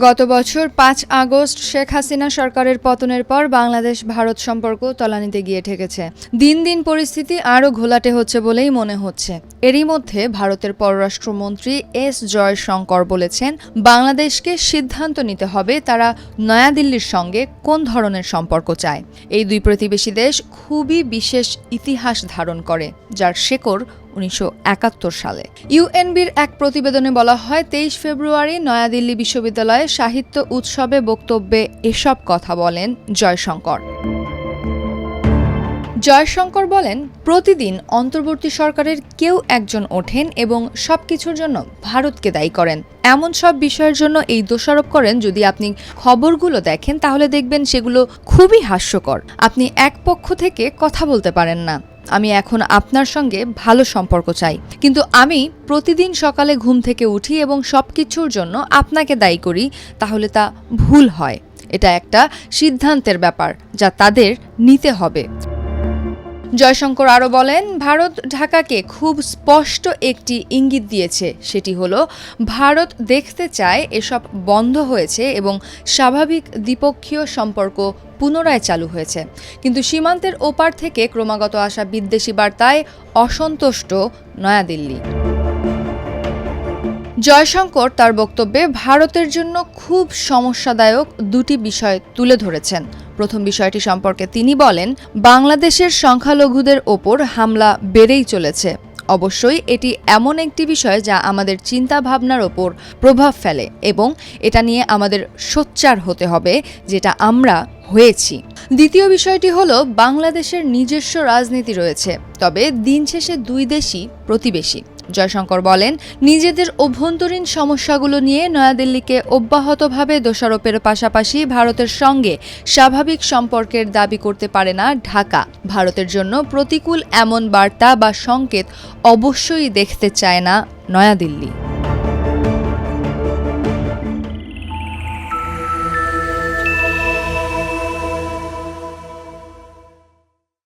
গত বছর ৫ আগস্ট শেখ হাসিনা সরকারের পতনের পর বাংলাদেশ ভারত সম্পর্ক তলানিতে গিয়ে ঠেকেছে। দিন দিন পরিস্থিতি আরও ঘোলাটে হচ্ছে বলেই মনে হচ্ছে। এরই মধ্যে ভারতের পররাষ্ট্রমন্ত্রী এস জয়শঙ্কর বলেছেন, বাংলাদেশকে সিদ্ধান্ত নিতে হবে তারা নয়াদিল্লির সঙ্গে কোন ধরনের সম্পর্ক চায়। এই দুই প্রতিবেশী দেশ খুবই বিশেষ ইতিহাস ধারণ করে, যার শেকড় ১৯৭১ সালে। ইউএনবির এক প্রতিবেদনে বলা হয়, ২৩ ফেব্রুয়ারি নয়াদিল্লি বিশ্ববিদ্যালয়ে সাহিত্য উৎসবে বক্তব্যে এসব কথা বলেন জয়শঙ্কর। জয়শঙ্কর বলেন, প্রতিদিন অন্তর্বর্তী সরকারের কেউ একজন ওঠেন এবং সবকিছুর জন্য ভারতকে দায়ী করেন। এমন সব বিষয়ের জন্য এই দোষারোপ করেন। যদি আপনি খবরগুলো দেখেন তাহলে দেখবেন সেগুলো খুবই হাস্যকর। আপনি এক পক্ষ থেকে কথা বলতে পারেন না। আমি এখন আপনার সঙ্গে ভালো সম্পর্ক চাই, কিন্তু আমি প্রতিদিন সকালে ঘুম থেকে উঠি এবং সবকিছুর জন্য আপনাকে দায়ী করি, তাহলে তা ভুল হয়। এটা একটা সিদ্ধান্তের ব্যাপার যা তাদের নিতে হবে। জয়শঙ্কর আরও বলেন, ভারত ঢাকাকে খুব স্পষ্ট একটি ইঙ্গিত দিয়েছে, সেটি হলো ভারত দেখতে চায় এসব বন্ধ হয়েছে এবং স্বাভাবিক দ্বিপক্ষীয় সম্পর্ক পুনরায় চালু হয়েছে। কিন্তু সীমান্তের ওপার থেকে ক্রমাগত আসা বিদ্বেষী বার্তায় অসন্তুষ্ট নয়াদিল্লি। জয়শঙ্কর তার বক্তব্যে ভারতের জন্য খুব সমস্যাদায়ক দুটি বিষয় তুলে ধরেছেন। প্রথম বিষয়টি সম্পর্কে তিনি বলেন, বাংলাদেশের সংখ্যালঘুদের ওপর হামলা বেড়েই চলেছে। অবশ্যই এটি এমন একটি বিষয় যা আমাদের চিন্তা ভাবনার ওপর প্রভাব ফেলে এবং এটা নিয়ে আমাদের সোচ্চার হতে হবে, যেটা আমরা হয়েছি। দ্বিতীয় বিষয়টি হলো, বাংলাদেশের নিজস্ব রাজনীতি রয়েছে, তবে দিন শেষে দুই দেশই প্রতিবেশী। জয়শঙ্কর বলেন, নিজেদের অভ্যন্তরীণ সমস্যাগুলো নিয়ে নয়াদিল্লিকে অব্যাহতভাবে দোষারোপের পাশাপাশি ভারতের সঙ্গে স্বাভাবিক সম্পর্কের দাবি করতে পারে না ঢাকা। ভারতের জন্য প্রতিকূল এমন বার্তা বা সংকেত অবশ্যই দেখতে চায় না নয়াদিল্লি।